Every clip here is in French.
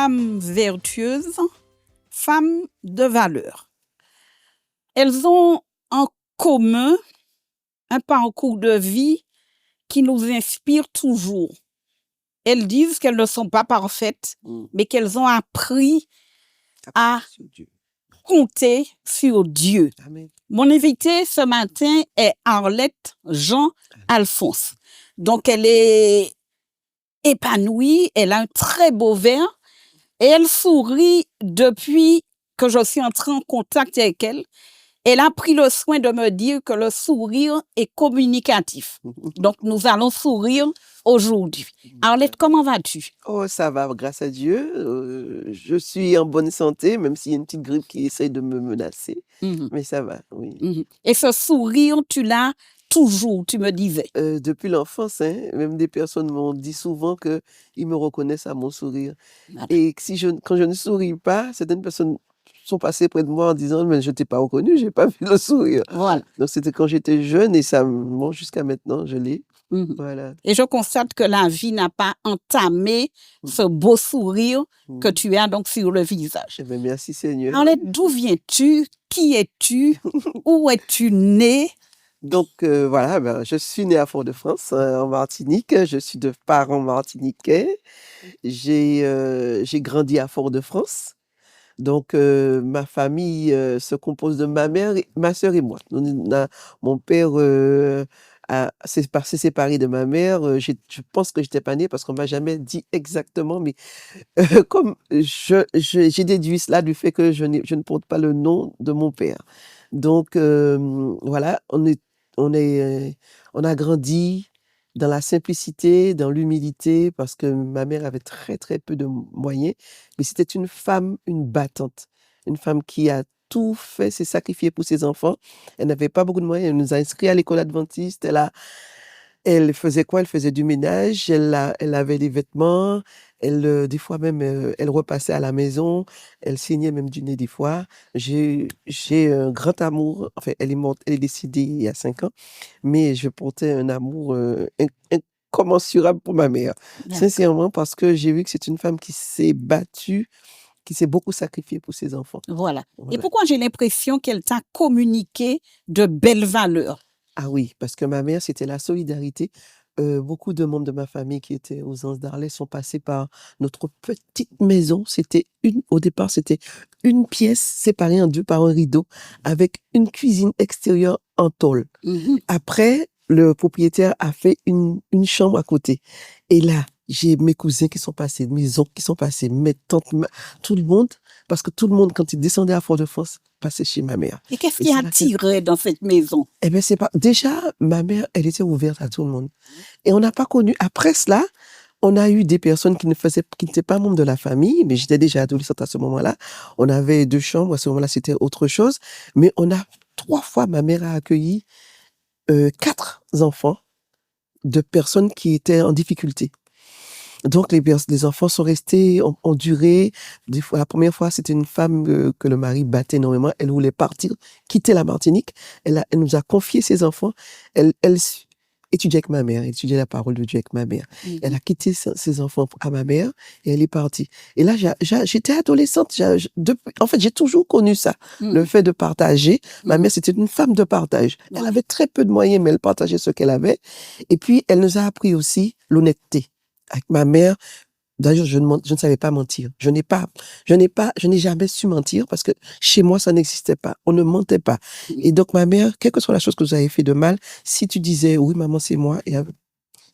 femmes vertueuses, femmes de valeur. Elles ont en commun un parcours de vie qui nous inspire toujours. Elles disent qu'elles ne sont pas parfaites, mais qu'elles ont appris à compter sur Dieu. Amen. Mon invité ce matin est Arlette Jean-Alphonse. Donc, elle est épanouie, elle a un très beau verre et elle sourit depuis que je suis entrée en contact avec elle. Elle a pris le soin de me dire que le sourire est communicatif. Donc, nous allons sourire aujourd'hui. Arlette, comment vas-tu? Oh, ça va, grâce à Dieu. Je suis en bonne santé, même s'il y a une petite grippe qui essaye de me menacer. Mais ça va, oui. Et ce sourire, tu l'as toujours, tu me disais. Depuis l'enfance, hein, même des personnes m'ont dit souvent qu'ils me reconnaissent à mon sourire. Voilà. Et quand je ne souris pas, certaines personnes sont passées près de moi en disant « Mais je ne t'ai pas reconnu, je n'ai pas vu le sourire. Voilà. » Donc, c'était quand j'étais jeune et ça, bon, jusqu'à maintenant, je l'ai. Voilà. Et je constate que la vie n'a pas entamé ce beau sourire que tu as donc sur le visage. Eh bien, merci Seigneur. Arlette, d'où viens-tu? Qui es-tu? Où es-tu né? Donc, voilà, je suis née à Fort-de-France, en Martinique. Je suis de parents martiniquais. J'ai grandi à Fort-de-France. Donc, ma famille se compose de ma mère, ma sœur et moi. Mon père s'est séparé de ma mère. Je pense que j'étais pas née parce qu'on m'a jamais dit exactement, mais comme j'ai déduit cela du fait que je ne porte pas le nom de mon père. Donc, voilà, on a grandi dans la simplicité, dans l'humilité, parce que ma mère avait très, très peu de moyens, mais c'était une femme, une battante, une femme qui a tout fait, s'est sacrifiée pour ses enfants. Elle n'avait pas beaucoup de moyens, elle nous a inscrits à l'école adventiste, elle faisait quoi? Elle faisait du ménage, elle lavait les vêtements, des fois même, elle repassait à la maison, elle saignait même du nez des fois. J'ai un grand amour, enfin, elle est décédée il y a 5 ans, mais je portais un amour incommensurable pour ma mère. Sincèrement, parce que j'ai vu que c'est une femme qui s'est battue, qui s'est beaucoup sacrifiée pour ses enfants. Voilà. Et Voilà. pourquoi j'ai l'impression qu'elle t'a communiqué de belles valeurs? Ah oui, parce que ma mère, c'était la solidarité. Beaucoup de membres de ma famille qui étaient aux Anses d'Arlet sont passés par notre petite maison. Au départ, c'était une pièce séparée en deux par un rideau avec une cuisine extérieure en tôle. Après, le propriétaire a fait une chambre à côté. Et là, j'ai mes cousins qui sont passés, mes oncles qui sont passés, mes tantes, tout le monde, parce que tout le monde, quand il descendait à Fort-de-France, passait chez ma mère. Et qu'est-ce qui attirait dans cette maison? Eh bien, déjà, ma mère, elle était ouverte à tout le monde. Et on n'a pas connu, après cela, on a eu des personnes qui n'étaient pas membres de la famille, mais j'étais déjà adolescente à ce moment-là. On avait 2 chambres, à ce moment-là, c'était autre chose. Mais 3 fois, ma mère a accueilli 4 enfants de personnes qui étaient en difficulté. Donc, les enfants sont restés, ont duré. Des fois, la première fois, c'était une femme que le mari battait énormément. Elle voulait partir, quitter la Martinique. Elle nous a confié ses enfants. Elle étudiait avec ma mère, étudiait la parole de Dieu avec ma mère. Elle a quitté ses enfants à ma mère et elle est partie. Et là, j'étais adolescente. En fait, j'ai toujours connu ça, le fait de partager. Ma mère, c'était une femme de partage. Elle avait très peu de moyens, mais elle partageait ce qu'elle avait. Et puis, elle nous a appris aussi l'honnêteté. Avec ma mère, d'ailleurs, je ne savais pas mentir. Je n'ai jamais su mentir parce que chez moi, ça n'existait pas. On ne mentait pas. Et donc, ma mère, quelle que soit la chose que vous avez fait de mal, si tu disais, oui, maman, c'est moi, et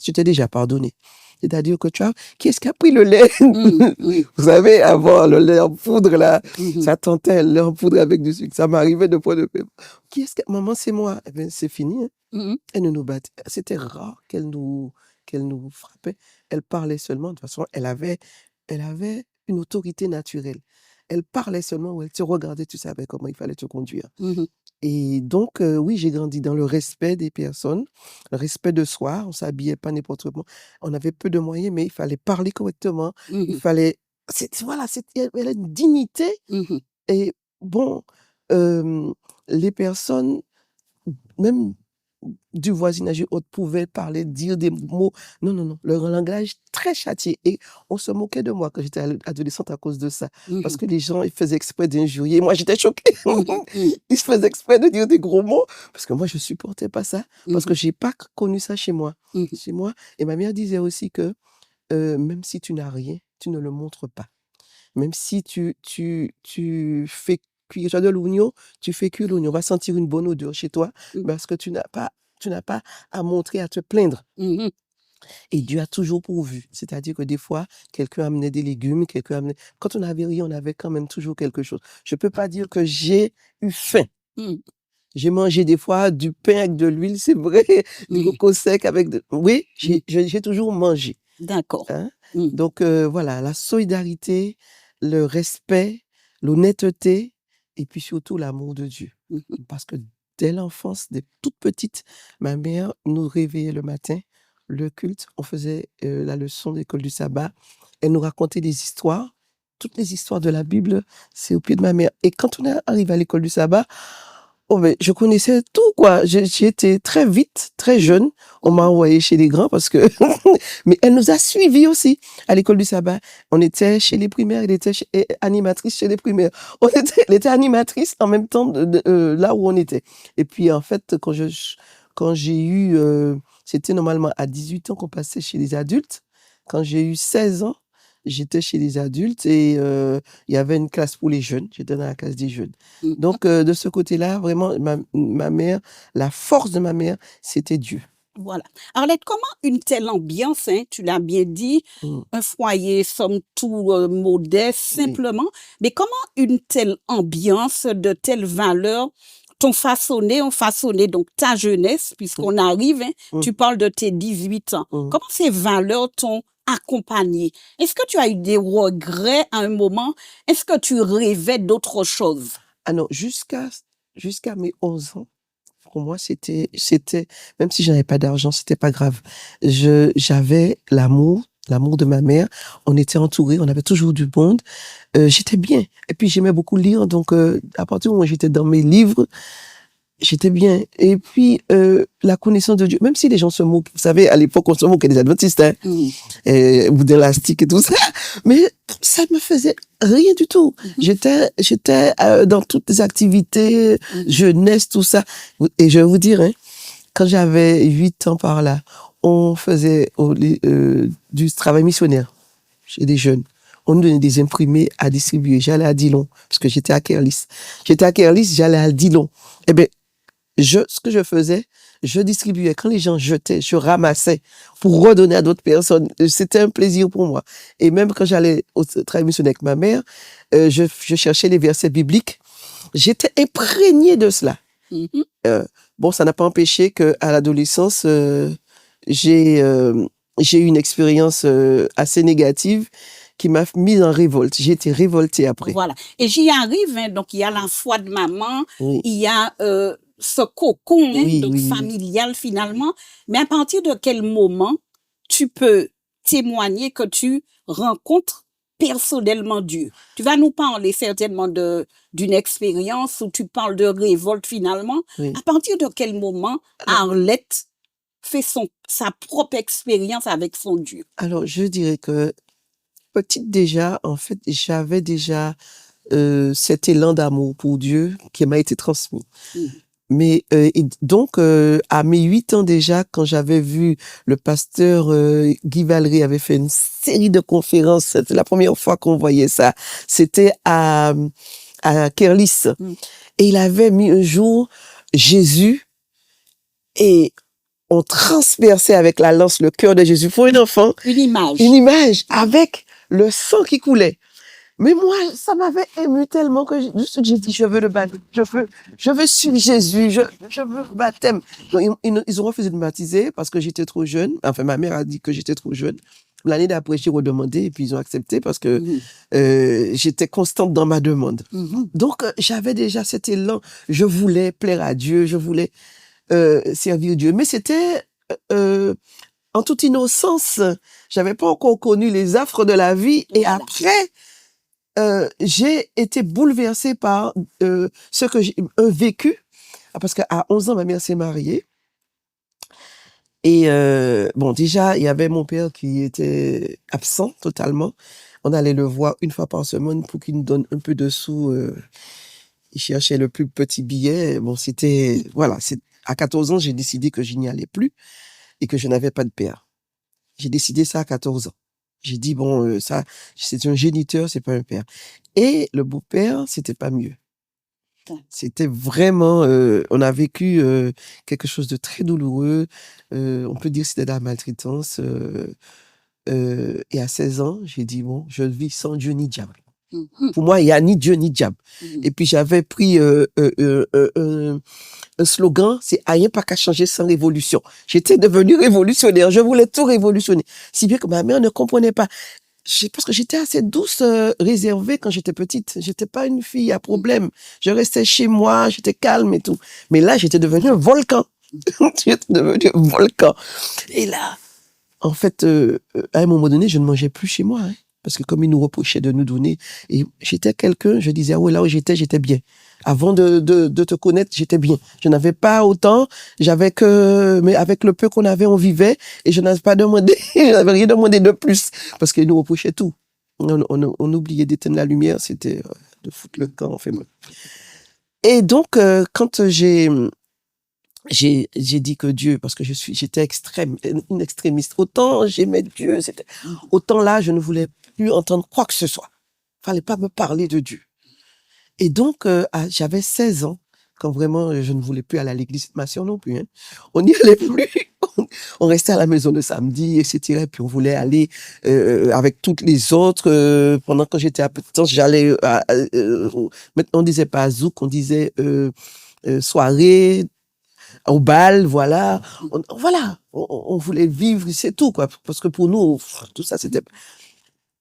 je t'ai déjà pardonné. C'est-à-dire que qui est-ce qui a pris le lait? Vous savez, avant, le lait en poudre, là, ça tentait, le lait en poudre avec du sucre. Ça m'arrivait de fois de paiement. Maman, c'est moi. Eh bien, c'est fini. Hein. Elle ne nous battait. C'était rare qu'elle nous frappait. Elle parlait seulement. De toute façon, elle avait une autorité naturelle. Elle parlait seulement, ou elle te regardait, tu savais comment il fallait te conduire. Et donc, oui, j'ai grandi dans le respect des personnes, le respect de soi. On s'habillait pas n'importe comment. On avait peu de moyens, mais il fallait parler correctement. Il fallait... Voilà, il y avait une dignité. Et bon, les personnes, même du voisinage et autres pouvaient parler, dire des mots. Non, non, non. Leur langage très châtié. Et on se moquait de moi quand j'étais adolescente à cause de ça. Parce que les gens, ils faisaient exprès d'injurier. Moi, j'étais choquée. Ils se faisaient exprès de dire des gros mots. Parce que moi, je supportais pas ça. Parce que j'ai pas connu ça chez moi. Chez moi. Et ma mère disait aussi que même si tu n'as rien, tu ne le montres pas. Même si tu fais cuire de l'oignon, tu fais cuire l'oignon. On va sentir une bonne odeur chez toi parce que tu n'as pas à montrer, à te plaindre. Et Dieu a toujours pourvu. C'est-à-dire que des fois, quelqu'un amenait des légumes, quand on n'avait rien, on avait quand même toujours quelque chose. Je peux pas dire que j'ai eu faim. J'ai mangé des fois du pain avec de l'huile, c'est vrai, du coco sec avec de... Oui, j'ai toujours mangé. D'accord. Hein? Donc, voilà, la solidarité, le respect, l'honnêteté et puis surtout l'amour de Dieu. Parce que dès l'enfance, dès toute petite, ma mère nous réveillait le matin, le culte, on faisait la leçon d'école du sabbat, elle nous racontait des histoires. Toutes les histoires de la Bible, c'est au pied de ma mère. Et quand on arrive à l'école du sabbat, oh, mais je connaissais tout, quoi. J'étais très vite, très jeune. On m'a envoyé chez les grands parce que, mais elle nous a suivis aussi à l'école du sabbat. On était chez les primaires, elle était animatrice chez les primaires. Elle était animatrice en même temps là où on était. Et puis, en fait, quand j'ai eu, c'était normalement à 18 ans qu'on passait chez les adultes. Quand j'ai eu 16 ans, j'étais chez les adultes et il y avait une classe pour les jeunes. J'étais dans la classe des jeunes. Donc, de ce côté-là, vraiment, ma mère, la force de ma mère, c'était Dieu. Voilà. Arlette, comment une telle ambiance, hein, tu l'as bien dit, un foyer, somme toute modeste, simplement, mais comment une telle ambiance, de telles valeurs ont façonné donc ta jeunesse, puisqu'on arrive, hein, tu parles de tes 18 ans. Comment ces valeurs t'ont accompagné? Est-ce que tu as eu des regrets à un moment? Est-ce que tu rêvais d'autre chose? Ah non, jusqu'à mes 11 ans, pour moi, c'était, même si je n'avais pas d'argent, c'était pas grave. J'avais l'amour de ma mère. On était entourés, on avait toujours du monde. J'étais bien. Et puis, j'aimais beaucoup lire. Donc, à partir du moment où j'étais dans mes livres, j'étais bien. Et puis, la connaissance de Dieu, même si les gens se moquent, vous savez, à l'époque, on se moquait des adventistes, hein, ou d'élastique et tout ça, mais ça me faisait rien du tout. J'étais dans toutes les activités, jeunesse, tout ça. Et je vais vous dire, hein, quand j'avais 8 ans par là, on faisait du travail missionnaire chez des jeunes. On nous donnait des imprimés à distribuer. J'allais à Dillon, parce que j'étais à Kerlis. J'allais à Dillon. Eh ben, ce que je faisais, je distribuais. Quand les gens jetaient, je ramassais pour redonner à d'autres personnes. C'était un plaisir pour moi. Et même quand j'allais au travail missionnaire avec ma mère, je cherchais les versets bibliques. J'étais imprégnée de cela. Bon, ça n'a pas empêché qu'à l'adolescence, j'ai eu une expérience assez négative qui m'a mise en révolte. J'ai été révoltée après. Voilà. Et j'y arrive, hein, donc il y a la foi de maman, il y a ce cocon familial finalement, mais à partir de quel moment tu peux témoigner que tu rencontres personnellement Dieu? Tu vas nous parler certainement d'une expérience où tu parles de révolte finalement. À partir de quel moment Arlette fait sa propre expérience avec son Dieu? Alors, je dirais que petite déjà, en fait, j'avais déjà cet élan d'amour pour Dieu qui m'a été transmis. Mais donc, à mes 8 ans déjà, quand j'avais vu le pasteur Guy Valery avait fait une série de conférences, c'était la première fois qu'on voyait ça. C'était à Kerlis. Et il avait mis un jour Jésus et on transperçait avec la lance le cœur de Jésus. Pour un enfant, une image avec le sang qui coulait. Mais moi, ça m'avait ému tellement que j'ai dit, je veux le baptême, je veux suivre Jésus, je veux le baptême. Donc, ils ont refusé de me baptiser parce que j'étais trop jeune. Enfin, ma mère a dit que j'étais trop jeune. L'année d'après, j'ai redemandé et puis ils ont accepté parce que j'étais constante dans ma demande. Donc, j'avais déjà cet élan. Je voulais plaire à Dieu, je voulais servir Dieu. Mais c'était en toute innocence. J'avais pas encore connu les affres de la vie. Et après, j'ai été bouleversée par ce que j'ai vécu. Parce qu'à 11 ans, ma mère s'est mariée. Et bon, déjà, il y avait mon père qui était absent totalement. On allait le voir une fois par semaine pour qu'il nous donne un peu de sous. Il cherchait le plus petit billet. Bon, c'était... Voilà, à 14 ans, j'ai décidé que je n'y allais plus et que je n'avais pas de père. J'ai décidé ça à 14 ans. J'ai dit, bon, ça, c'est un géniteur, c'est pas un père. Et le beau-père, c'était pas mieux. C'était vraiment, on a vécu quelque chose de très douloureux. On peut dire que c'était de la maltraitance. Et à 16 ans, j'ai dit, bon, je vis sans Dieu ni diable. Pour moi, il n'y a ni Dieu ni diable. Et puis, j'avais pris un slogan, c'est « rien pas qu'à changer sans révolution ». J'étais devenue révolutionnaire. Je voulais tout révolutionner. Si bien que ma mère ne comprenait pas. Parce que j'étais assez douce, réservée quand j'étais petite. J'étais pas une fille à problème. Je restais chez moi, j'étais calme et tout. Mais là, j'étais devenue un volcan. J'étais devenue un volcan. Et là, en fait, à un moment donné, je ne mangeais plus chez moi. Hein, parce que comme ils nous reprochaient de nous donner, et j'étais quelqu'un, je disais, ah ouais, là où j'étais bien. Avant de te connaître, j'étais bien. Je n'avais pas autant, mais avec le peu qu'on avait, on vivait, et je n'avais pas demandé, je n'avais rien demandé de plus, parce qu'ils nous reprochaient tout. On oubliait d'éteindre la lumière, c'était de foutre le camp, enfin. Et donc, quand j'ai dit que Dieu, parce que j'étais une extrémiste. Autant j'aimais Dieu, autant là, je ne voulais plus entendre quoi que ce soit. Fallait pas me parler de Dieu. Et donc, j'avais 16 ans, quand vraiment je ne voulais plus aller à l'église, ma sœur non plus. Hein. On n'y allait plus. On restait à la maison le samedi, etc. Et puis on voulait aller avec toutes les autres. Pendant que j'étais à petit temps, j'allais. On disait pas zouk, on disait soirée, au bal, voilà. On voulait vivre, c'est tout, quoi. Parce que pour nous, tout ça, c'était...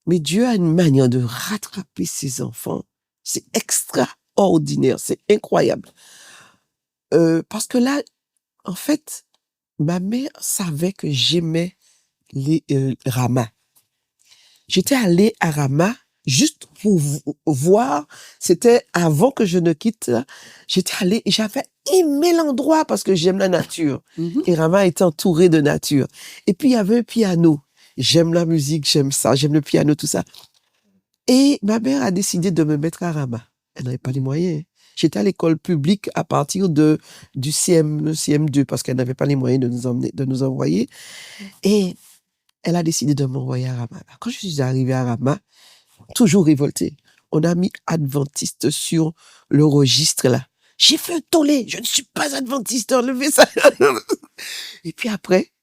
Mais Dieu a une manière de rattraper ses enfants. C'est extraordinaire, c'est incroyable. Parce que là, en fait, ma mère savait que j'aimais les Rama. J'étais allée à Rama juste pour voir, c'était avant que je ne quitte, là, j'étais allée et j'avais aimé l'endroit parce que j'aime la nature. Et Rama était entouré de nature. Et puis il y avait un piano. J'aime la musique, j'aime ça, j'aime le piano, tout ça. Et ma mère a décidé de me mettre à Rama. Elle n'avait pas les moyens. J'étais à l'école publique à partir du CM2 parce qu'elle n'avait pas les moyens de nous envoyer. Et elle a décidé de m'envoyer à Rama. Quand je suis arrivée à Rama, toujours révoltée, on a mis adventiste sur le registre là. J'ai fait un tollé, je ne suis pas adventiste, enlevez ça. Et puis après,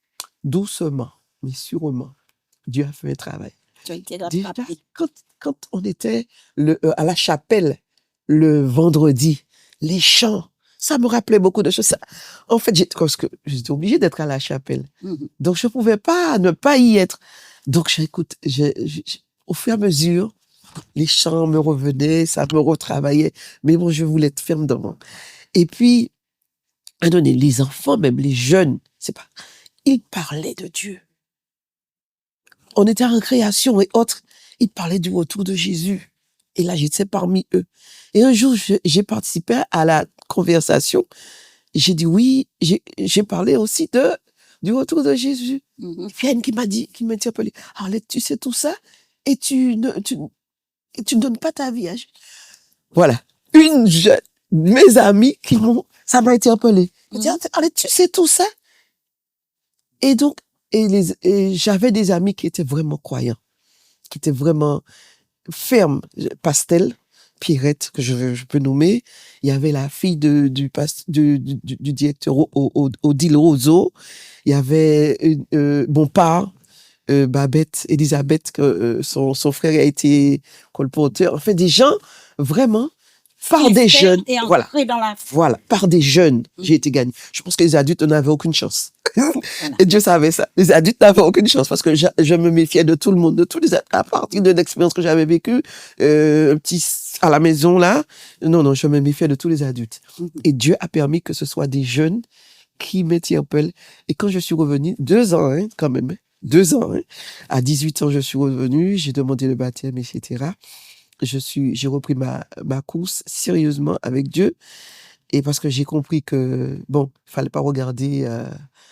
doucement, mais sûrement, Dieu a fait un travail. Déjà, quand on était à la chapelle le vendredi, les chants, ça me rappelait beaucoup de choses. En fait, parce que j'étais obligée d'être à la chapelle. Donc, je ne pouvais pas ne pas y être. Donc, j'écoute, au fur et à mesure, les chants me revenaient, ça me retravaillait. Mais bon, je voulais être ferme devant. Et puis, à donner, les enfants, même les jeunes, ils parlaient de Dieu. On était en création et autres. Ils parlaient du retour de Jésus. Et là, j'étais parmi eux. Et un jour, j'ai participé à la conversation. J'ai dit oui, j'ai parlé aussi du retour de Jésus. Il y a une qui m'a interpellé. Arlette, tu sais tout ça? Et tu ne donnes pas ta vie. Hein? Voilà. Mes amis ça m'a interpellé. Elle dit, Arlette, tu sais tout ça? Et donc, et j'avais des amis qui étaient vraiment croyants, qui étaient vraiment fermes. Pastel, Pierrette, que je peux nommer. Il y avait la fille du directeur Odile Roseau. Il y avait Bompard, Babette, Elisabeth, que son frère a été colporteur. Enfin, des gens vraiment par des jeunes. Voilà, par des jeunes, j'ai été gagnée. Je pense que les adultes n'avaient aucune chance. Et Dieu savait ça. Les adultes n'avaient aucune chance parce que je me méfiais de tout le monde, de tous les adultes. À partir de l'expérience que j'avais vécue, à la maison là, non, je me méfiais de tous les adultes. Et Dieu a permis que ce soit des jeunes qui m'interpellent. Et quand je suis revenue, 2 ans, hein, quand même, 2 ans, hein, à 18 ans, je suis revenue, j'ai demandé le baptême, etc. J'ai repris ma course sérieusement avec Dieu. Et parce que j'ai compris que, bon, il fallait pas regarder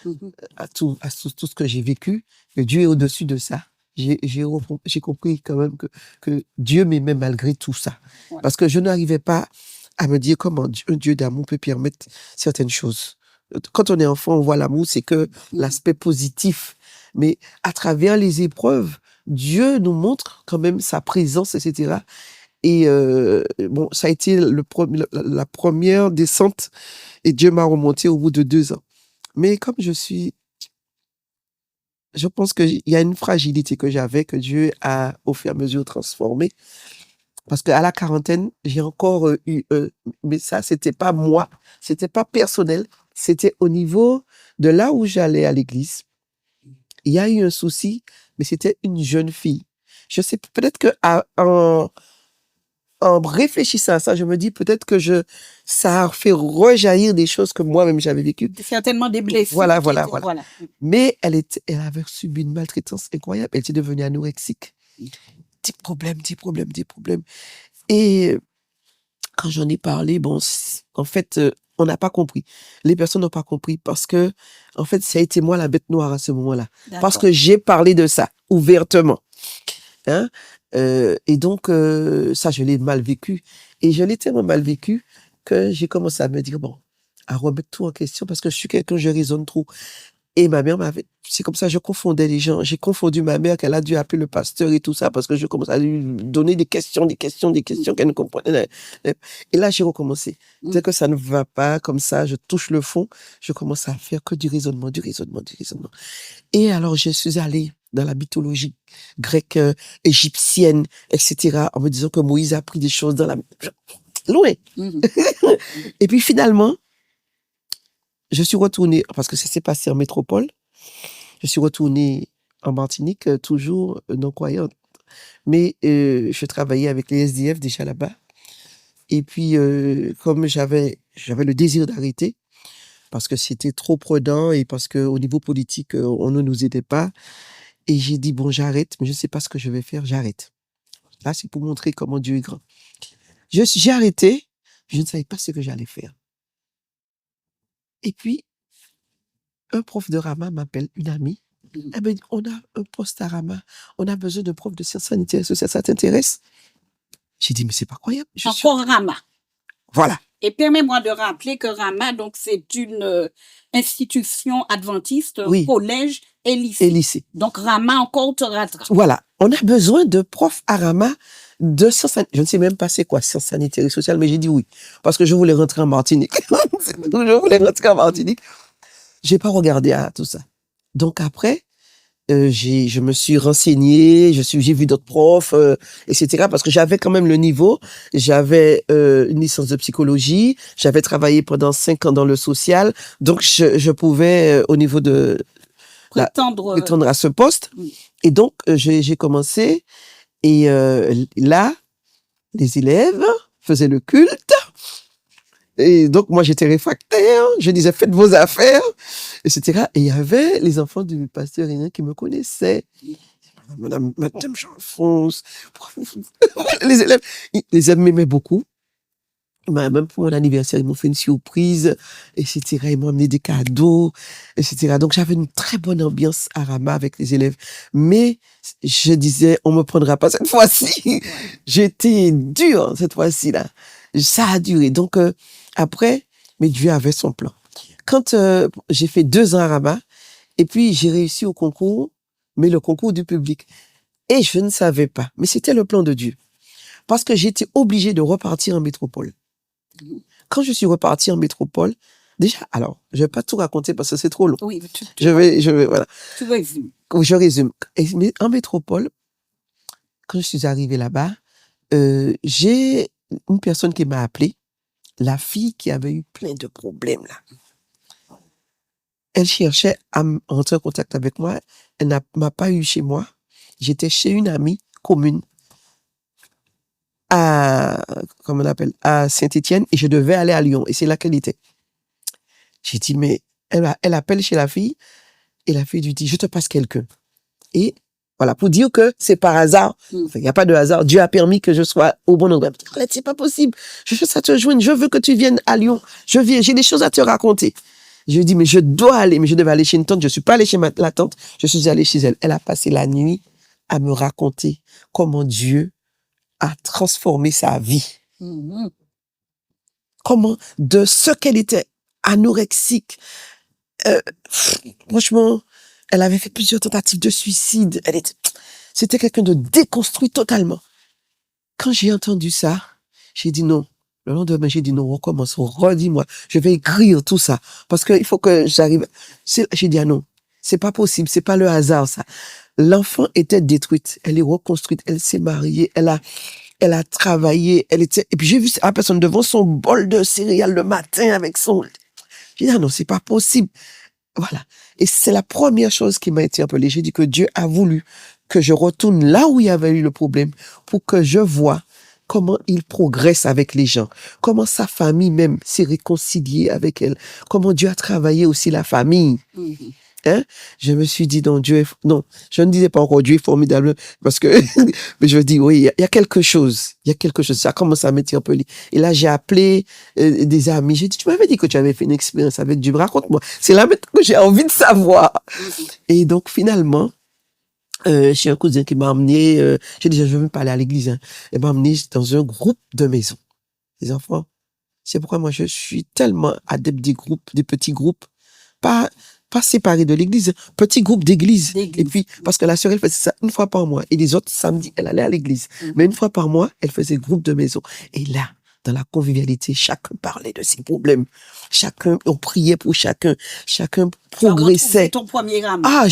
Mhm. à tout ce que j'ai vécu, que Dieu est au-dessus de ça. J'ai compris quand même que Dieu m'aimait malgré tout ça. Ouais. Parce que je n'arrivais pas à me dire comment un Dieu d'amour peut permettre certaines choses. Quand on est enfant, on voit l'amour, c'est que l'aspect positif. Mais à travers les épreuves, Dieu nous montre quand même sa présence, etc. Et bon, ça a été la première descente et Dieu m'a remonté au bout de 2 ans. Mais comme je pense qu'il y a une fragilité que j'avais que Dieu a au fur et à mesure transformée. Parce qu'à la quarantaine, j'ai encore eu, mais ça, c'était pas moi, c'était pas personnel, c'était au niveau de là où j'allais à l'église. Il y a eu un souci, mais c'était une jeune fille. Je sais peut-être que en réfléchissant à ça, je me dis peut-être que ça a fait rejaillir des choses que moi-même j'avais vécues. Certainement des blessures. Voilà. Voilà. Mais elle avait subi une maltraitance incroyable. Elle était devenue anorexique. Des problèmes. Et quand j'en ai parlé, bon, en fait, on n'a pas compris. Les personnes n'ont pas compris parce que, en fait, ça a été moi la bête noire à ce moment-là. Parce que j'ai parlé de ça ouvertement. Hein? Et donc, ça, je l'ai mal vécu. Et je l'ai tellement mal vécu que j'ai commencé à me dire, bon, à remettre tout en question parce que je suis quelqu'un, je raisonne trop. Et ma mère c'est comme ça, je confondais les gens. J'ai confondu ma mère qu'elle a dû appeler le pasteur et tout ça parce que je commençais à lui donner des questions qu'elle ne comprenait. Et là, j'ai recommencé. Dès que ça ne va pas, comme ça, je touche le fond, je commence à faire que du raisonnement. Et alors, je suis allée dans la mythologie grecque, égyptienne, etc., en me disant que Moïse a appris des choses loin. Et puis finalement, je suis retournée, parce que ça s'est passé en métropole, je suis retournée en Martinique, toujours non-croyante. Mais je travaillais avec les SDF déjà là-bas. Et puis, comme j'avais le désir d'arrêter, parce que c'était trop prenant et parce qu'au niveau politique, on ne nous aidait pas. Et j'ai dit, bon, j'arrête, mais je ne sais pas ce que je vais faire, j'arrête. Là, c'est pour montrer comment Dieu est grand. J'ai arrêté, je ne savais pas ce que j'allais faire. Et puis, un prof de Rama m'appelle, une amie. Elle me dit, on a un poste à Rama, on a besoin de prof de sciences sanitaires, ça t'intéresse? J'ai dit, mais c'est pas croyable. Encore Rama. Voilà. Et permets-moi de rappeler que Rama, donc, c'est une institution adventiste, collège et lycée. Donc, Rama encore te rattrape. Voilà. On a besoin de profs à Rama de sciences sanitaires. Je ne sais même pas c'est quoi, sciences sanitaires et sociales, mais j'ai dit oui. Parce que je voulais rentrer en Martinique. J'ai pas regardé à tout ça. Donc après, je me suis renseignée, j'ai vu d'autres profs, etc. Parce que j'avais quand même le niveau. J'avais une licence de psychologie. J'avais travaillé pendant 5 ans dans le social. Donc, je pouvais, au niveau de prétendre à ce poste. Et donc, j'ai commencé. Et là, les élèves faisaient le culte. Et donc, moi, j'étais réfractaire. Je disais, faites vos affaires, etc. Et il y avait les enfants du pasteur Rénin qui me connaissaient. Madame Jean-Alphonse. Les élèves m'aimaient beaucoup. Même pour mon anniversaire, ils m'ont fait une surprise, etc. Ils m'ont amené des cadeaux, etc. Donc, j'avais une très bonne ambiance à Rama avec les élèves. Mais je disais, on me prendra pas cette fois-ci. J'étais dure cette fois-ci-là. Ça a duré. Donc, après, mais Dieu avait son plan. Quand j'ai fait 2 ans à Rama, et puis j'ai réussi au concours, mais le concours du public. Et je ne savais pas. Mais c'était le plan de Dieu. Parce que j'étais obligée de repartir en métropole. Quand je suis repartie en métropole, déjà, alors, je vais pas tout raconter parce que c'est trop long. Oui, je vais, voilà. Tu résumes. Je résume. Mais en métropole, quand je suis arrivée là-bas, j'ai une personne qui m'a appelée, la fille qui avait eu plein de problèmes là. Elle cherchait à entrer en contact avec moi. Elle m'a pas eu chez moi. J'étais chez une amie commune à Saint-Étienne et je devais aller à Lyon. Et c'est là qu'elle était. J'ai dit, mais elle appelle chez la fille et la fille lui dit, je te passe quelqu'un. Et Voilà, pour dire que c'est par hasard. Enfin, il n'y a pas de hasard. Dieu a permis que je sois au bon endroit. Arlette, c'est pas possible. Je veux juste à te joindre. Je veux que tu viennes à Lyon. Je viens, j'ai des choses à te raconter. Je lui dis, mais je dois aller, mais je devais aller chez une tante. Je suis pas allé chez la tante. Je suis allé chez elle. Elle a passé la nuit à me raconter comment Dieu a transformé sa vie. Comment, de ce qu'elle était anorexique, franchement, elle avait fait plusieurs tentatives de suicide. C'était quelqu'un de déconstruit totalement. Quand j'ai entendu ça, j'ai dit non. Le lendemain, j'ai dit non, on recommence, redis-moi. Je vais écrire tout ça. Parce qu'il faut que j'arrive. J'ai dit ah non, c'est pas possible, c'est pas le hasard, ça. L'enfant était détruite. Elle est reconstruite. Elle s'est mariée. Elle a travaillé. Et puis j'ai vu la personne devant son bol de céréales le matin avec son. J'ai dit ah non, c'est pas possible. Voilà. Et c'est la première chose qui m'a été interpellée. J'ai dit que Dieu a voulu que je retourne là où il y avait eu le problème pour que je vois comment il progresse avec les gens, comment sa famille même s'est réconciliée avec elle, comment Dieu a travaillé aussi la famille. Hein? Je me suis dit, non, non, je ne disais pas encore Dieu est formidable, parce que, mais je dis, oui, il y a quelque chose, ça commence à m'interpeller. Et là, j'ai appelé des amis, j'ai dit, tu m'avais dit que tu avais fait une expérience avec Dieu, raconte-moi. C'est là maintenant que j'ai envie de savoir. Et donc, finalement, j'ai un cousin qui m'a emmené, j'ai dit, je veux même pas aller à l'église, hein. Il m'a emmené dans un groupe de maisons. Les enfants, c'est pourquoi moi, je suis tellement adepte des petits groupes, pas séparés de l'église, petit groupe d'église. Et puis, parce que la sœur, elle faisait ça une fois par mois. Et les autres, samedi, elle allait à l'église. Mais une fois par mois, elle faisait groupe de maison. Et là, dans la convivialité, chacun parlait de ses problèmes. On priait pour chacun progressait. Ton premier âme. Ah,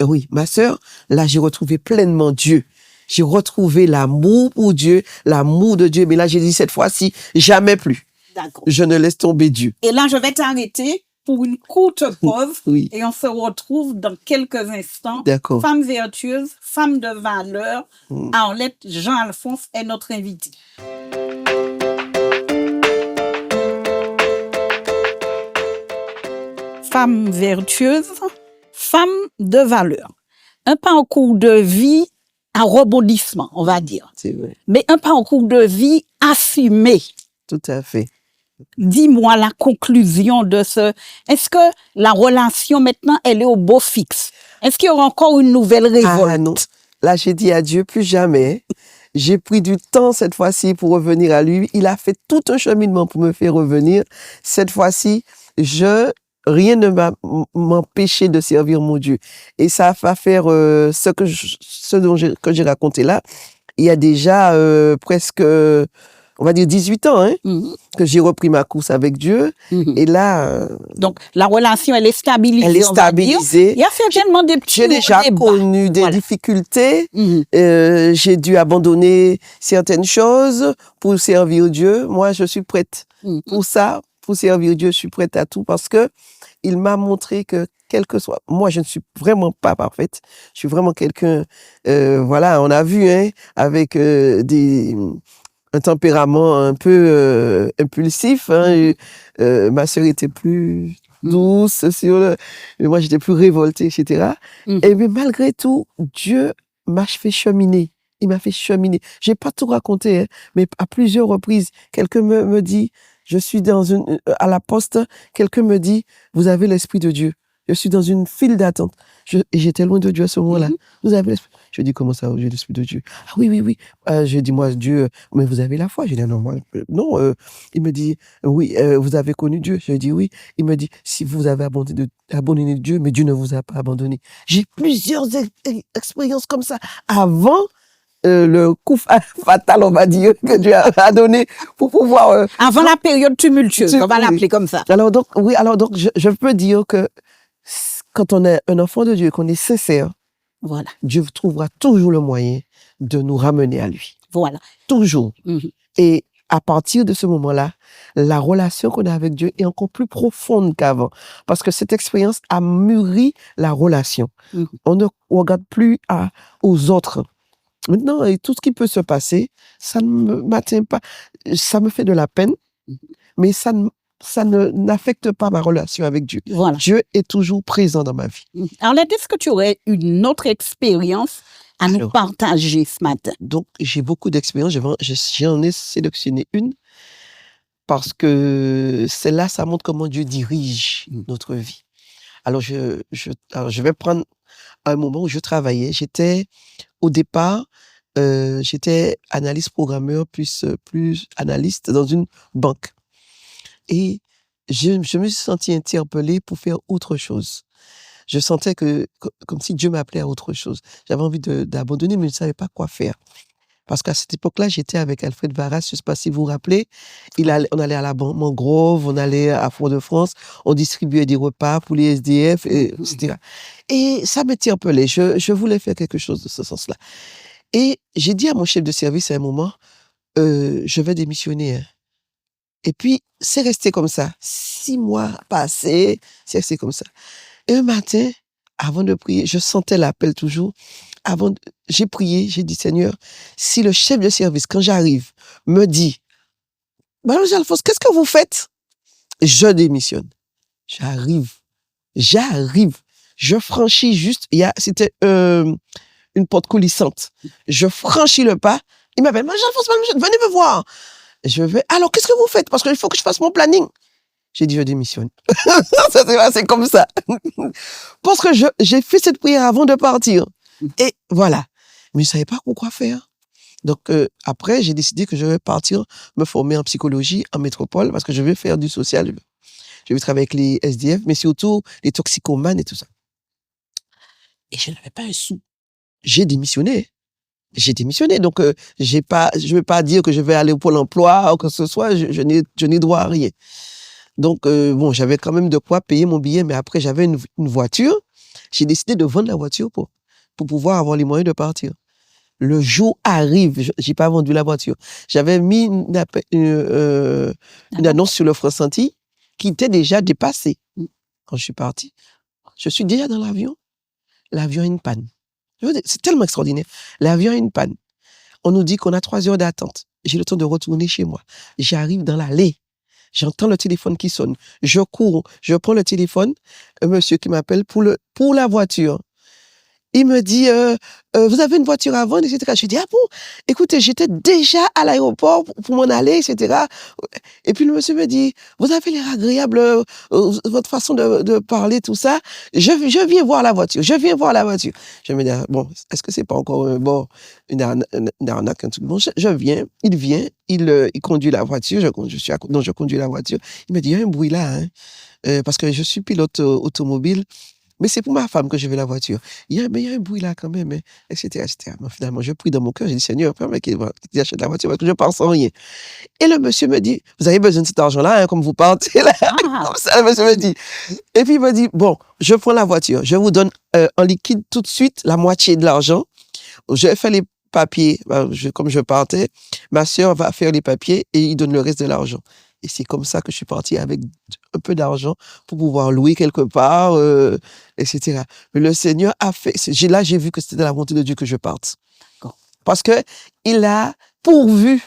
oui, ma sœur, là, j'ai retrouvé pleinement Dieu. J'ai retrouvé l'amour pour Dieu, l'amour de Dieu. Mais là, j'ai dit cette fois-ci, jamais plus. D'accord. Je ne laisse tomber Dieu. Et là, je vais t'arrêter pour une courte pause. Oui. Et on se retrouve dans quelques instants. D'accord. Femme vertueuse, femme de valeur, Arlette Jean-Alphonse est notre invitée. Femme vertueuse, femme de valeur. Un parcours de vie à rebondissement, on va dire. C'est vrai. Mais un parcours de vie assumé. Tout à fait. Dis-moi la conclusion de ce. Est-ce que la relation maintenant, elle est au beau fixe? Est-ce qu'il y aura encore une nouvelle révolte? Ah non. Là, j'ai dit adieu, plus jamais. J'ai pris du temps cette fois-ci pour revenir à lui. Il a fait tout un cheminement pour me faire revenir. Cette fois-ci, rien ne m'a empêché de servir mon Dieu. Et ça va faire ce que j'ai raconté là. Il y a déjà presque, on va dire 18 ans, hein, que j'ai repris ma course avec Dieu. Et là... Donc, la relation, elle est stabilisée. Elle est stabilisée. Il y a certainement des petits J'ai déjà connu des difficultés. J'ai dû abandonner certaines choses pour servir Dieu. Moi, je suis prête pour ça. Pour servir Dieu, je suis prête à tout parce que il m'a montré que quel que soit, moi je ne suis vraiment pas parfaite. Je suis vraiment quelqu'un, voilà, on a vu, hein, avec un tempérament un peu impulsif. Hein, ma sœur était plus douce, mais moi j'étais plus révoltée, etc. Et mais malgré tout, Dieu m'a fait cheminer. Il m'a fait cheminer. J'ai pas tout raconté, hein, mais à plusieurs reprises, quelqu'un me dit, je suis à la poste, quelqu'un me dit, vous avez l'Esprit de Dieu. Je suis dans une file d'attente. Et j'étais loin de Dieu à ce moment-là. Vous avez l'Esprit. Je dis, comment ça, j'ai l'Esprit de Dieu? Ah oui, oui, oui. Je dis, moi, Dieu, mais vous avez la foi. Je dis, non, moi, non. Il me dit, oui, vous avez connu Dieu. Je dis, oui. Il me dit, si vous avez abandonné Dieu, mais Dieu ne vous a pas abandonné. J'ai plusieurs expériences comme ça. Avant le coup fatal, on va dire, que Dieu a donné pour pouvoir... Avant la période tumultueuse, on va l'appeler comme ça. Alors donc, je peux dire que quand on est un enfant de Dieu, qu'on est sincère, voilà, Dieu trouvera toujours le moyen de nous ramener à lui. Voilà. Toujours. Et à partir de ce moment-là, la relation qu'on a avec Dieu est encore plus profonde qu'avant. Parce que cette expérience a mûri la relation. On ne regarde plus aux autres. Maintenant, et tout ce qui peut se passer, ça ne m'atteint pas. Ça me fait de la peine, mais ça ne ça n'affecte pas ma relation avec Dieu. Voilà. Dieu est toujours présent dans ma vie. Arlette, est-ce que tu aurais une autre expérience à nous Alors, partager ce matin? donc, j'ai beaucoup d'expériences. J'en ai sélectionné une parce que celle-là, ça montre comment Dieu dirige notre vie. Alors, je vais prendre un moment où je travaillais. Au départ, j'étais analyste programmeur plus analyste dans une banque. Et je me suis senti interpellé pour faire autre chose. Je sentais comme si Dieu m'appelait à autre chose. J'avais envie d'abandonner, mais je ne savais pas quoi faire. Parce qu'à cette époque-là, j'étais avec Alfred Varas, je ne sais pas si vous vous rappelez. On allait à la banque Mangrove, on allait à Fort-de-France, on distribuait des repas pour les SDF, etc. Et ça m'interpellait. Je voulais faire quelque chose de ce sens-là. Et j'ai dit à mon chef de service à un moment, je vais démissionner. Et puis, c'est resté comme ça. 6 mois passés, c'est resté comme ça. Et un matin, avant de prier, je sentais l'appel toujours. J'ai prié, j'ai dit, Seigneur, si le chef de service, quand j'arrive, me dit, Madame Alphonse, qu'est-ce que vous faites? Je démissionne. J'arrive. Je franchis juste, c'était une porte coulissante. Je franchis le pas. Il m'appelle, Madame Alphonse, venez me voir. Je vais, alors qu'est-ce que vous faites? Parce qu'il faut que je fasse mon planning. J'ai dit, je démissionne. Ça s'est passé comme ça. Parce que j'ai fait cette prière avant de partir. Et voilà. Mais je ne savais pas quoi faire. Donc, après, j'ai décidé que je vais partir me former en psychologie en métropole parce que je vais faire du social. Je vais travailler avec les SDF, mais surtout les toxicomanes et tout ça. Et je n'avais pas un sou. J'ai démissionné. Donc, je vais pas dire que je vais aller au Pôle emploi ou que ce soit, je n'ai droit à rien. Donc, bon, j'avais quand même de quoi payer mon billet, mais après, j'avais une voiture. J'ai décidé de vendre la voiture pour pouvoir avoir les moyens de partir. Le jour arrive, j'ai pas vendu la voiture. J'avais mis une annonce sur le France Antilles qui était déjà dépassée. Quand je suis parti, je suis déjà dans l'avion. L'avion a une panne. C'est tellement extraordinaire. L'avion a une panne. On nous dit qu'on a 3 heures d'attente. J'ai le temps de retourner chez moi. J'arrive dans l'allée. J'entends le téléphone qui sonne. Je cours, je prends le téléphone. Un monsieur qui m'appelle pour la voiture. Il me dit, vous avez une voiture à vendre, etc. Je dis, ah bon, écoutez, j'étais déjà à l'aéroport pour m'en aller, etc. Et puis le monsieur me dit, vous avez l'air agréable, votre façon de parler, tout ça. Je viens voir la voiture. Je me dis, ah, bon, est-ce que c'est pas encore une arnaque, un truc bon? Je viens, il conduit la voiture, je conduis la voiture. Il me dit, il y a un bruit là, hein, parce que je suis pilote automobile. Mais c'est pour ma femme que je veux la voiture. Il y a un bruit là quand même, etc. Mais finalement, je prie dans mon cœur, j'ai dit, Seigneur, permets qu'il achète la voiture parce que je pars sans rien. Et le monsieur me dit, vous avez besoin de cet argent-là, hein, comme vous partez là. Comme ça, le monsieur me dit. Et puis il me dit, bon, je prends la voiture, je vous donne en liquide tout de suite la moitié de l'argent. Je fais les papiers, comme je partais, ma sœur va faire les papiers et il donne le reste de l'argent. Et c'est comme ça que je suis parti avec un peu d'argent pour pouvoir louer quelque part, etc. Mais le Seigneur a fait... Là, j'ai vu que c'était la volonté de Dieu que je parte. Parce qu'il a pourvu,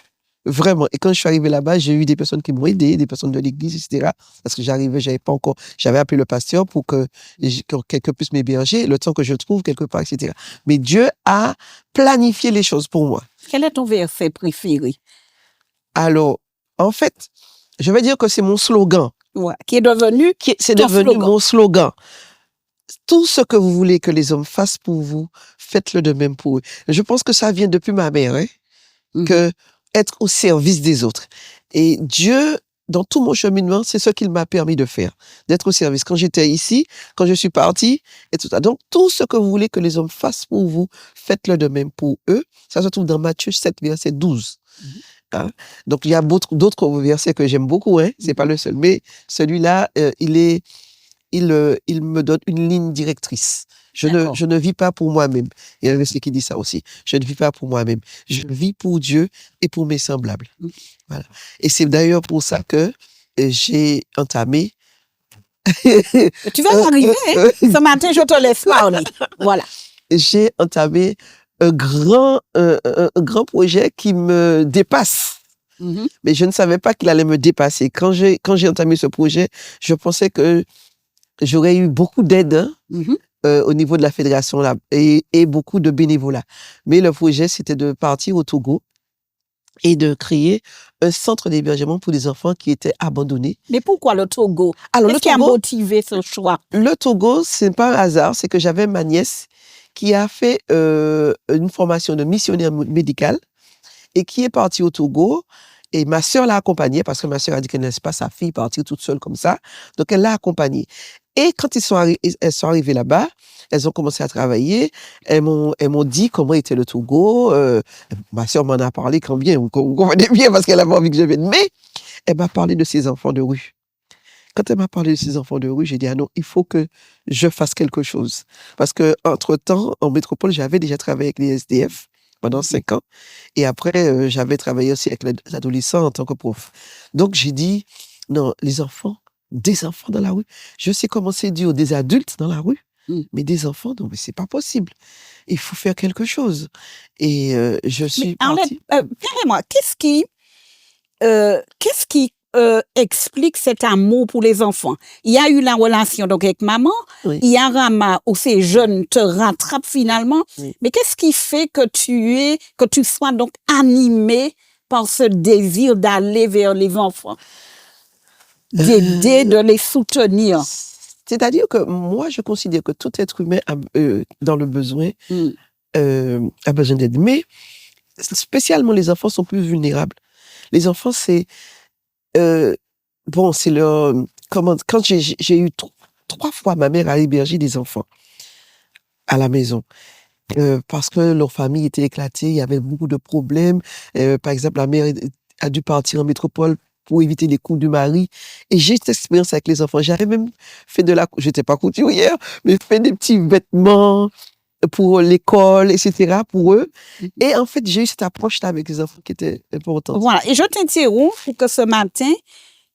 vraiment. Et quand je suis arrivé là-bas, j'ai eu des personnes qui m'ont aidé, des personnes de l'église, etc. Parce que j'avais appelé le pasteur pour que quelqu'un puisse m'héberger, le temps que je trouve quelque part, etc. Mais Dieu a planifié les choses pour moi. Quel est ton verset préféré? Alors, en fait... Je vais dire que c'est mon slogan. Ouais, c'est devenu mon slogan. Tout ce que vous voulez que les hommes fassent pour vous, faites-le de même pour eux. Je pense que ça vient depuis ma mère, que être au service des autres. Et Dieu, dans tout mon cheminement, c'est ce qu'il m'a permis de faire, d'être au service. Quand j'étais ici, quand je suis partie, et tout ça. Donc, tout ce que vous voulez que les hommes fassent pour vous, faites-le de même pour eux. Ça se trouve dans Matthieu 7, verset 12. Hein? Donc, il y a d'autres versets que j'aime beaucoup, c'est pas le seul. Mais celui-là, il me donne une ligne directrice. Je ne vis pas pour moi-même. Il y a un verset qui dit ça aussi. Je ne vis pas pour moi-même. Je vis pour Dieu et pour mes semblables. Voilà. Et c'est d'ailleurs pour ça que j'ai entamé... Tu vas arriver, ce matin, je te laisse parler. Voilà. J'ai entamé un grand projet qui me dépasse. Mais je ne savais pas qu'il allait me dépasser. Quand j'ai entamé ce projet, je pensais que j'aurais eu beaucoup d'aide, hein, au niveau de la fédération là, et beaucoup de bénévolat. Mais le projet, c'était de partir au Togo et de créer un centre d'hébergement pour des enfants qui étaient abandonnés. Mais pourquoi le Togo? Alors, Qu'est-ce qui a motivé ce choix? Le Togo, c'est pas un hasard, c'est que j'avais ma nièce qui a fait une formation de missionnaire médical et qui est partie au Togo. Et ma sœur l'a accompagnée parce que ma sœur a dit qu'elle ne laisse pas sa fille partir toute seule comme ça. Donc, elle l'a accompagnée. Et quand elles sont arrivées là-bas, elles ont commencé à travailler. Elles m'ont dit comment était le Togo. Ma sœur m'en a parlé quand bien, vous comprenez bien parce qu'elle avait envie que je vienne. Mais elle m'a parlé de ses enfants de rue. Quand elle m'a parlé de ses enfants de rue, j'ai dit, ah non, il faut que je fasse quelque chose. Parce que entre-temps, en métropole, j'avais déjà travaillé avec les SDF pendant 5 ans. Et après, j'avais travaillé aussi avec les adolescents en tant que prof. Donc, j'ai dit, non, les enfants, des enfants dans la rue. Je sais comment c'est dur, des adultes dans la rue, mais des enfants, non, mais c'est pas possible. Il faut faire quelque chose. Et je suis partie. Carrément, qu'est-ce qui explique cet amour pour les enfants? Il y a eu la relation donc avec maman, Oui. il y a Rama où ces jeunes te rattrapent finalement, Oui. mais qu'est-ce qui fait que tu sois donc animé par ce désir d'aller vers les enfants, d'aider, de les soutenir? C'est-à-dire que moi, je considère que tout être humain dans le besoin a besoin d'aide. Mais spécialement les enfants sont plus vulnérables. Les enfants, c'est c'est leur quand j'ai eu 3 fois ma mère a hébergé des enfants à la maison. Parce que leur famille était éclatée, il y avait beaucoup de problèmes. Par exemple, la mère a dû partir en métropole pour éviter les coups du mari. Et j'ai cette expérience avec les enfants. J'avais même fait j'étais pas couturière, mais fait des petits vêtements pour l'école, etc., pour eux. Et en fait, j'ai eu cette approche-là avec les enfants qui était importante. Voilà. Et je t'interromps pour que ce matin,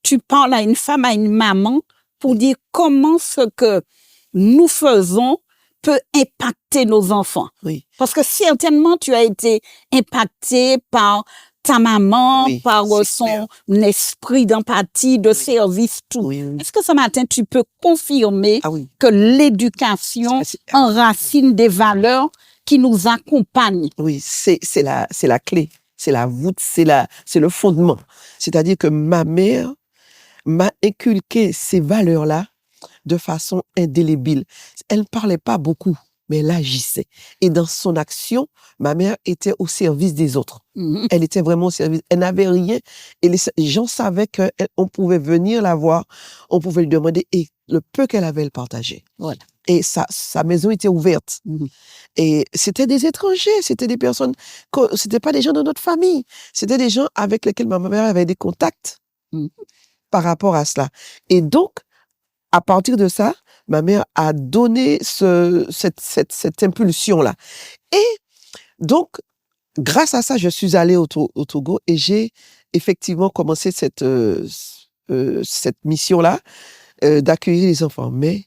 tu parles à une femme, à une maman, pour dire comment ce que nous faisons peut impacter nos enfants. Oui. Parce que certainement, tu as été impacté par ta maman, Oui, par c'est son clair. esprit d'empathie, de service, tout. Oui, oui. Est-ce que ce matin, tu peux confirmer Ah oui. que l'éducation enracine des valeurs qui nous accompagnent? Oui, c'est la clé, c'est la voûte, c'est le fondement. C'est-à-dire que ma mère m'a inculqué ces valeurs-là de façon indélébile. Elle ne parlait pas beaucoup, mais elle agissait. Et dans son action, ma mère était au service des autres. Elle était vraiment au service. Elle n'avait rien. Et les gens savaient qu'on pouvait venir la voir, on pouvait lui demander, et le peu qu'elle avait, elle partageait. Voilà. Et sa maison était ouverte. Et c'était des étrangers, c'était des personnes, c'était pas des gens de notre famille. C'était des gens avec lesquels ma mère avait des contacts par rapport à cela. Et donc, à partir de ça, ma mère a donné cette impulsion-là. Et donc, grâce à ça, je suis allée au Togo et j'ai effectivement commencé cette mission-là d'accueillir les enfants. Mais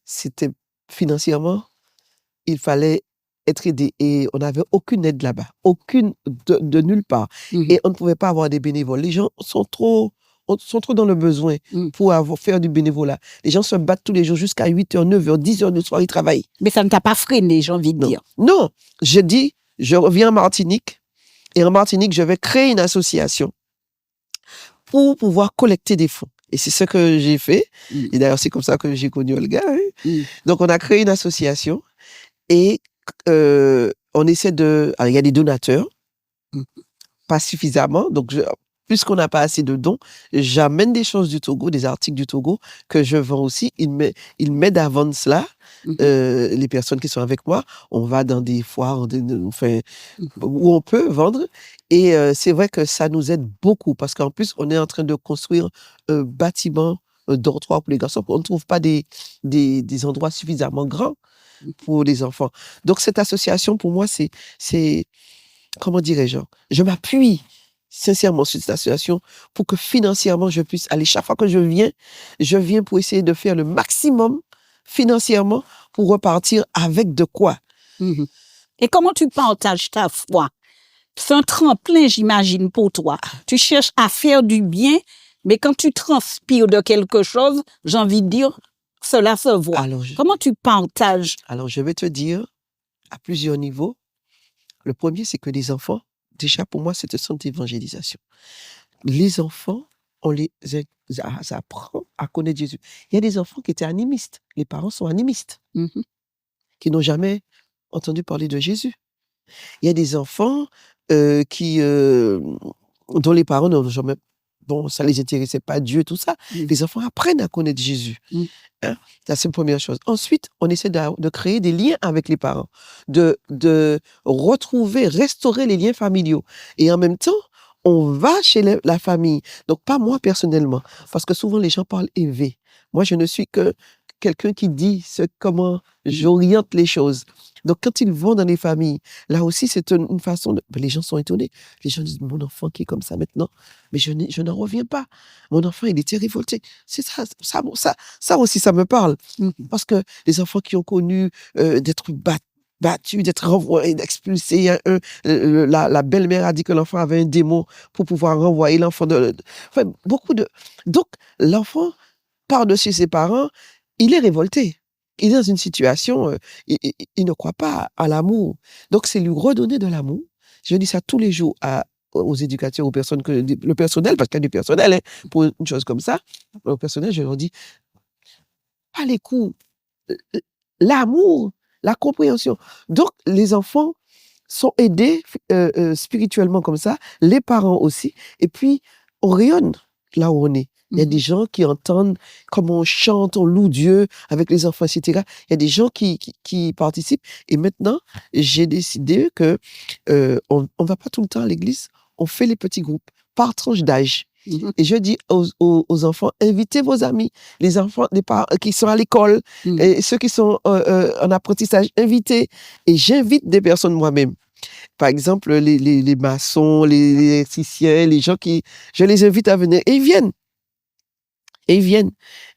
c'était financièrement, il fallait être aidé et on n'avait aucune aide là-bas, aucune de nulle part. Et on ne pouvait pas avoir des bénévoles. Les gens sont trop dans le besoin pour faire du bénévolat. Les gens se battent tous les jours jusqu'à 8h, 9h, 10h du soir, ils travaillent. Mais ça ne t'a pas freiné, j'ai envie de dire. Non, je dis, je reviens en Martinique et en Martinique, je vais créer une association pour pouvoir collecter des fonds. Et c'est ce que j'ai fait. Et d'ailleurs, c'est comme ça que j'ai connu Olga. Hein. Donc, on a créé une association et on essaie alors, il y a des donateurs, pas suffisamment. Donc, puisqu'on n'a pas assez de dons, j'amène des choses du Togo, des articles du Togo que je vends aussi. Ils m'aident à vendre cela. Les personnes qui sont avec moi, on va dans des foires, où on peut vendre. Et c'est vrai que ça nous aide beaucoup parce qu'en plus, on est en train de construire un bâtiment, un dortoir pour les garçons. On ne trouve pas des endroits suffisamment grands pour les enfants. Donc, cette association, pour moi, c'est comment dirais-je, je m'appuie sincèrement sur cette association pour que financièrement, je puisse aller. Chaque fois que je viens pour essayer de faire le maximum financièrement pour repartir avec de quoi. Et comment tu partages ta foi? c'est un tremplin, j'imagine, pour toi. Tu cherches à faire du bien, mais quand tu transpires de quelque chose, j'ai envie de dire, cela se voit. Comment tu partages? Alors, je vais te dire, à plusieurs niveaux. Le premier, c'est que les enfants, déjà pour moi, c'est une sorte d'évangélisation. Les enfants, on les apprend à connaître Jésus. Il y a des enfants qui étaient animistes. Les parents sont animistes, qui n'ont jamais entendu parler de Jésus. Il y a des enfants dont les parents n'ont jamais... Bon, ça les intéressait pas, Dieu, tout ça. Les enfants apprennent à connaître Jésus. Hein? Ça, c'est une première chose. Ensuite, on essaie de créer des liens avec les parents, de retrouver, restaurer les liens familiaux. Et en même temps, on va chez la famille. Donc, pas moi personnellement, parce que souvent les gens parlent élevé. Moi, je ne suis que quelqu'un qui dit comment j'oriente les choses. Donc, quand ils vont dans les familles, là aussi, c'est une façon de... Les gens sont étonnés. Les gens disent, mon enfant qui est comme ça maintenant, mais je n'en reviens pas. Mon enfant, il était révolté. C'est ça aussi, ça me parle. Parce que les enfants qui ont connu d'être battus, d'être renvoyés, d'expulsés, la belle-mère a dit que l'enfant avait un démon pour pouvoir renvoyer l'enfant. Enfin, beaucoup de... Donc, l'enfant, par-dessus ses parents, il est révolté. Il est dans une situation, il ne croit pas à l'amour. Donc, c'est lui redonner de l'amour. Je dis ça tous les jours aux éducateurs, aux personnes, le personnel, parce qu'il y a du personnel, hein, pour une chose comme ça. Au personnel, je leur dis, pas les coups, l'amour, la compréhension. Donc, les enfants sont aidés spirituellement comme ça, les parents aussi, et puis on rayonne là où on est. Il y a des gens qui entendent comment on chante, on loue Dieu avec les enfants, etc. Il y a des gens qui participent. Et maintenant, j'ai décidé que on va pas tout le temps à l'église, on fait les petits groupes par tranche d'âge. Et je dis aux enfants, invitez vos amis, les enfants qui sont à l'école, et ceux qui sont en apprentissage, invitez. Et j'invite des personnes moi-même. Par exemple, les maçons, les électriciens, les gens je les invite à venir. Et ils viennent. Et ils viennent.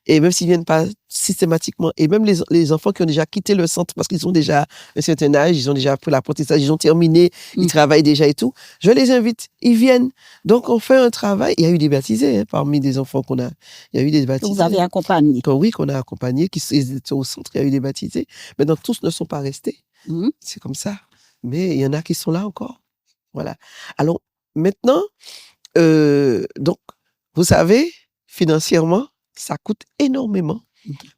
Et même s'ils viennent pas systématiquement, et même les enfants qui ont déjà quitté le centre parce qu'ils ont déjà un certain âge, ils ont déjà pris l'apprentissage, ils ont terminé, ils travaillent déjà et tout, je les invite, ils viennent. Donc on fait un travail. Il y a eu des baptisés parmi des enfants qu'on a. Il y a eu des baptisés. Vous avez accompagné. Oui, qu'on a accompagnés, qui étaient au centre, il y a eu des baptisés. Maintenant, tous ne sont pas restés. C'est comme ça. Mais il y en a qui sont là encore. Voilà. Alors, maintenant, donc, vous savez, financièrement, ça coûte énormément.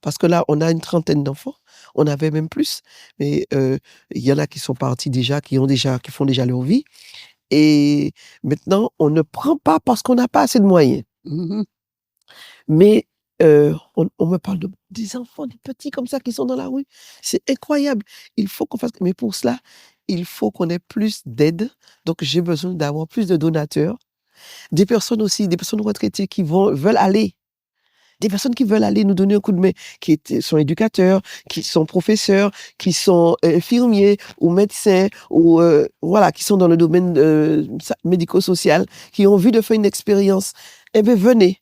Parce que là, on a une trentaine d'enfants. On avait même plus. Mais il y en a qui sont partis déjà, qui font déjà leur vie. Et maintenant, on ne prend pas parce qu'on n'a pas assez de moyens. Mais on me parle des enfants, des petits comme ça qui sont dans la rue. C'est incroyable. Il faut qu'on fasse... Mais pour cela, il faut qu'on ait plus d'aide. Donc, j'ai besoin d'avoir plus de donateurs. Des personnes aussi, des personnes retraitées qui veulent aller. Des personnes qui veulent aller nous donner un coup de main, qui sont éducateurs, qui sont professeurs, qui sont infirmiers ou médecins, ou voilà, qui sont dans le domaine médico-social, qui ont envie de faire une expérience. Eh bien, venez.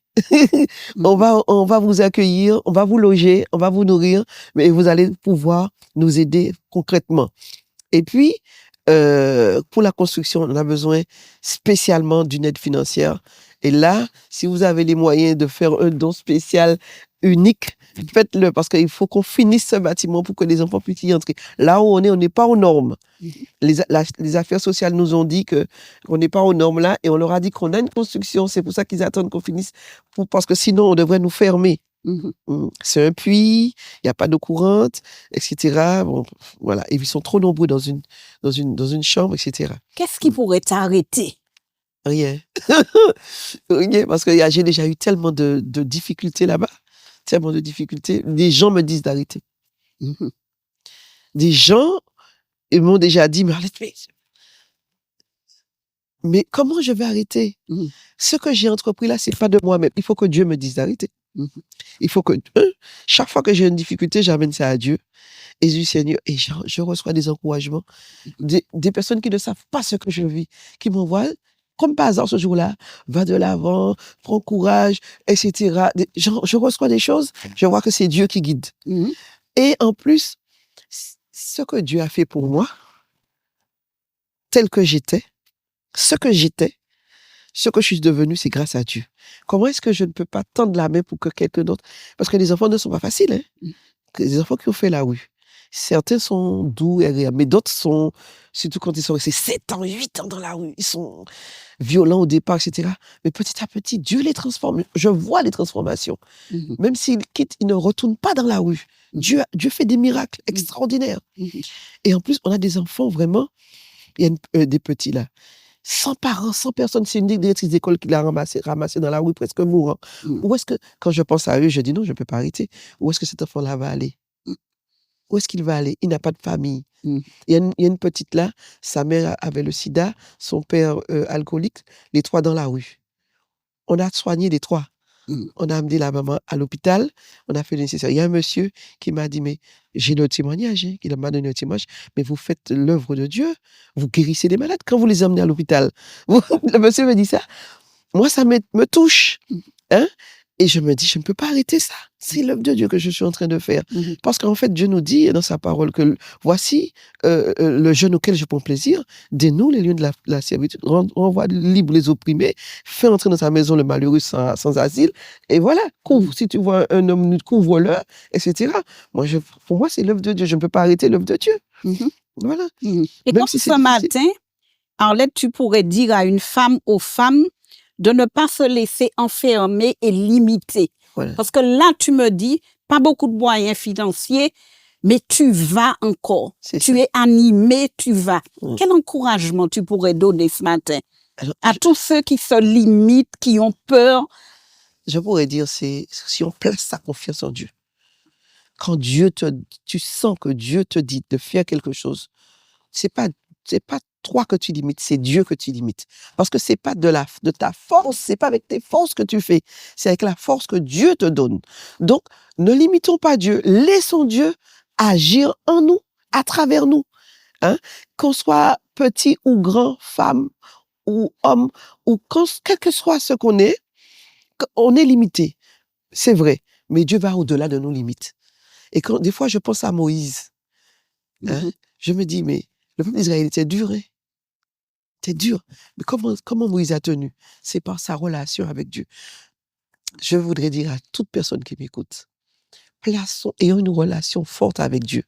On va vous accueillir, on va vous loger, on va vous nourrir, mais vous allez pouvoir nous aider concrètement. Et puis, pour la construction, on a besoin spécialement d'une aide financière. Et là, si vous avez les moyens de faire un don spécial unique, faites-le, parce qu'il faut qu'on finisse ce bâtiment pour que les enfants puissent y entrer. Là où on n'est pas aux normes. Les affaires sociales nous ont dit qu'on n'est pas aux normes là, et on leur a dit qu'on a une construction. C'est pour ça qu'ils attendent qu'on finisse, parce que sinon, on devrait nous fermer. C'est un puits, il n'y a pas d'eau courante, etc. Bon, voilà. Et ils sont trop nombreux dans une chambre, etc. Qu'est-ce qui pourrait t'arrêter? Rien. Rien, parce que j'ai déjà eu tellement de difficultés là-bas. Tellement de difficultés. Des gens me disent d'arrêter. Des gens, ils m'ont déjà dit, mais comment je vais arrêter? Ce que j'ai entrepris là, c'est pas de moi-même. Il faut que Dieu me dise d'arrêter. Il faut que, chaque fois que j'ai une difficulté, j'amène ça à Dieu. Et je dis, Seigneur, et je reçois des encouragements. Des personnes qui ne savent pas ce que je vis, qui m'envoient, comme par hasard ce jour-là, va de l'avant, prends courage, etc. Je reçois des choses, je vois que c'est Dieu qui guide. Et en plus, ce que Dieu a fait pour moi, tel que j'étais, Ce que j'étais, ce que je suis devenue, c'est grâce à Dieu. Comment est-ce que je ne peux pas tendre la main pour que quelqu'un d'autre... Parce que les enfants ne sont pas faciles, hein. Mm. Les enfants qui ont fait la rue. Certains sont doux et agréables, mais d'autres sont, surtout quand ils sont restés 7 ans, 8 ans dans la rue, ils sont violents au départ, etc. Mais petit à petit, Dieu les transforme. Je vois les transformations. Mhm. Même s'ils quittent, ils ne retournent pas dans la rue. Dieu fait des miracles extraordinaires. Mhm. Et en plus, on a des enfants vraiment, il y a des petits là, sans parents, sans personne. C'est une directrice d'école qui l'a ramassé dans la rue, presque mourant. Mm. Où est-ce que, quand je pense à eux, je dis non, je ne peux pas arrêter. Où est-ce que cet enfant-là va aller? Où est-ce qu'il va aller? Il n'a pas de famille. Mm. Il y a une petite là, sa mère avait le sida, son père alcoolique, les 3 dans la rue. On a soigné les 3. Mm. On a amené la maman à l'hôpital, on a fait le nécessaire. Il y a un monsieur qui m'a dit, mais j'ai le témoignage, hein, qui m'a donné le témoignage, mais vous faites l'œuvre de Dieu, vous guérissez les malades quand vous les emmenez à l'hôpital. Le monsieur me dit ça. Moi, ça me touche. Hein? Et je me dis, je ne peux pas arrêter ça. C'est l'œuvre de Dieu que je suis en train de faire. Mhm. Parce qu'en fait, Dieu nous dit dans sa parole que voici le jeune auquel je prends plaisir, dénoue les lieux de la servitude, renvoie libre les opprimés, fais entrer dans sa maison le malheureux sans asile. Et voilà, couvre. Si tu vois un homme nu, couvre-le, etc. Pour moi, c'est l'œuvre de Dieu. Je ne peux pas arrêter l'œuvre de Dieu. Mhm. Voilà. Mhm. Et Même comme si c'est ce difficile. matin, Arlette, tu pourrais dire à une femme, aux femmes, de ne pas se laisser enfermer et limiter. Voilà. Parce que là, tu me dis, pas beaucoup de moyens financiers, mais tu vas encore. C'est Tu ça. es animé, tu vas. Mm. Quel encouragement tu pourrais donner ce matin Alors, à tous ceux qui se limitent, qui ont peur? je pourrais dire, c'est si on place sa confiance en Dieu. Quand tu sens que Dieu te dit de faire quelque chose, c'est pas toi que tu limites, c'est Dieu que tu limites. Parce que c'est pas de ta force, c'est pas avec tes forces que tu fais, c'est avec la force que Dieu te donne. Donc, ne limitons pas Dieu, laissons Dieu agir en nous, à travers nous. Hein? Qu'on soit petit ou grand, femme ou homme, ou quel que soit ce qu'on est, on est limité. C'est vrai, mais Dieu va au-delà de nos limites. Et quand des fois je pense à Moïse, hein, Mhm. je me dis, mais le peuple d'Israël était dur, hein? C'était dur. Mais comment Moïse a tenu? C'est par sa relation avec Dieu. Je voudrais dire à toute personne qui m'écoute, ayons une relation forte avec Dieu.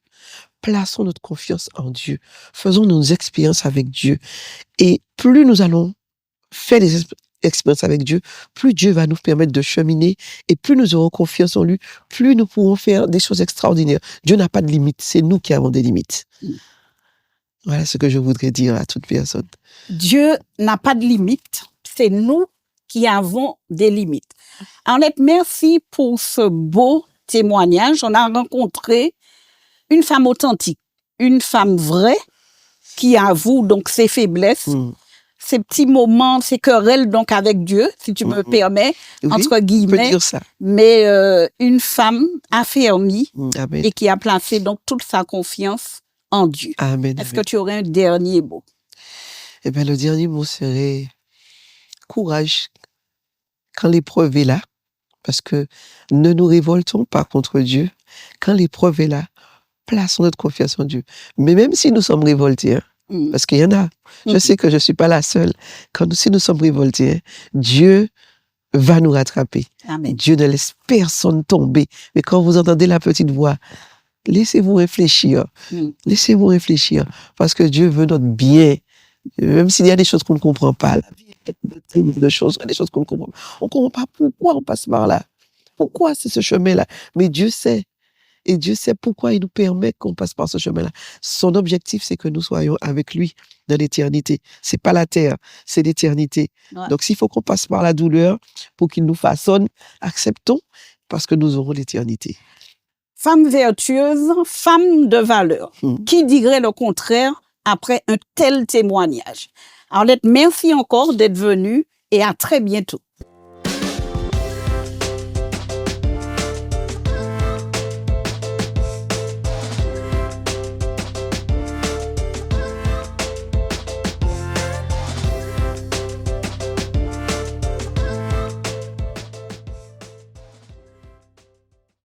Plaçons notre confiance en Dieu. Faisons nos expériences avec Dieu. Et plus nous allons faire des expériences avec Dieu, plus Dieu va nous permettre de cheminer et plus nous aurons confiance en lui, plus nous pourrons faire des choses extraordinaires. Dieu n'a pas de limites, c'est nous qui avons des limites. Mm. Voilà ce que je voudrais dire à toute personne. Dieu n'a pas de limite, c'est nous qui avons des limites. Arlette, merci pour ce beau témoignage. On a rencontré une femme authentique, une femme vraie qui avoue donc ses faiblesses, ces petits moments, ces querelles donc avec Dieu, si tu me permets, Oui, entre on peut guillemets, dire ça. mais une femme affermie Amen. et qui a placé donc toute sa confiance en Dieu. Amen. Est-ce Amen. que tu aurais un dernier mot? Eh bien, le dernier mot serait courage quand l'épreuve est là, parce que ne nous révoltons pas contre Dieu. Quand l'épreuve est là, plaçons notre confiance en Dieu. Mais même si nous sommes révoltés, hein, parce qu'il y en a, je sais que je ne suis pas la seule, si nous sommes révoltés, hein, Dieu va nous rattraper. Amen. Dieu ne laisse personne tomber. Mais quand vous entendez la petite voix, laissez-vous réfléchir. Laissez-vous réfléchir. Parce que Dieu veut notre bien. Même s'il y a des choses qu'on ne comprend pas, la vie est pleine de choses, des choses qu'on ne comprend pas. On ne comprend pas pourquoi on passe par là. Pourquoi c'est ce chemin-là. Mais Dieu sait. Et Dieu sait pourquoi il nous permet qu'on passe par ce chemin-là. Son objectif, c'est que nous soyons avec lui dans l'éternité. C'est pas la terre, c'est l'éternité. Ouais. Donc, s'il faut qu'on passe par la douleur pour qu'il nous façonne, acceptons, parce que nous aurons l'éternité. Femme vertueuse, femme de valeur. Qui dirait le contraire après un tel témoignage? Arlette, merci encore d'être venue et à très bientôt.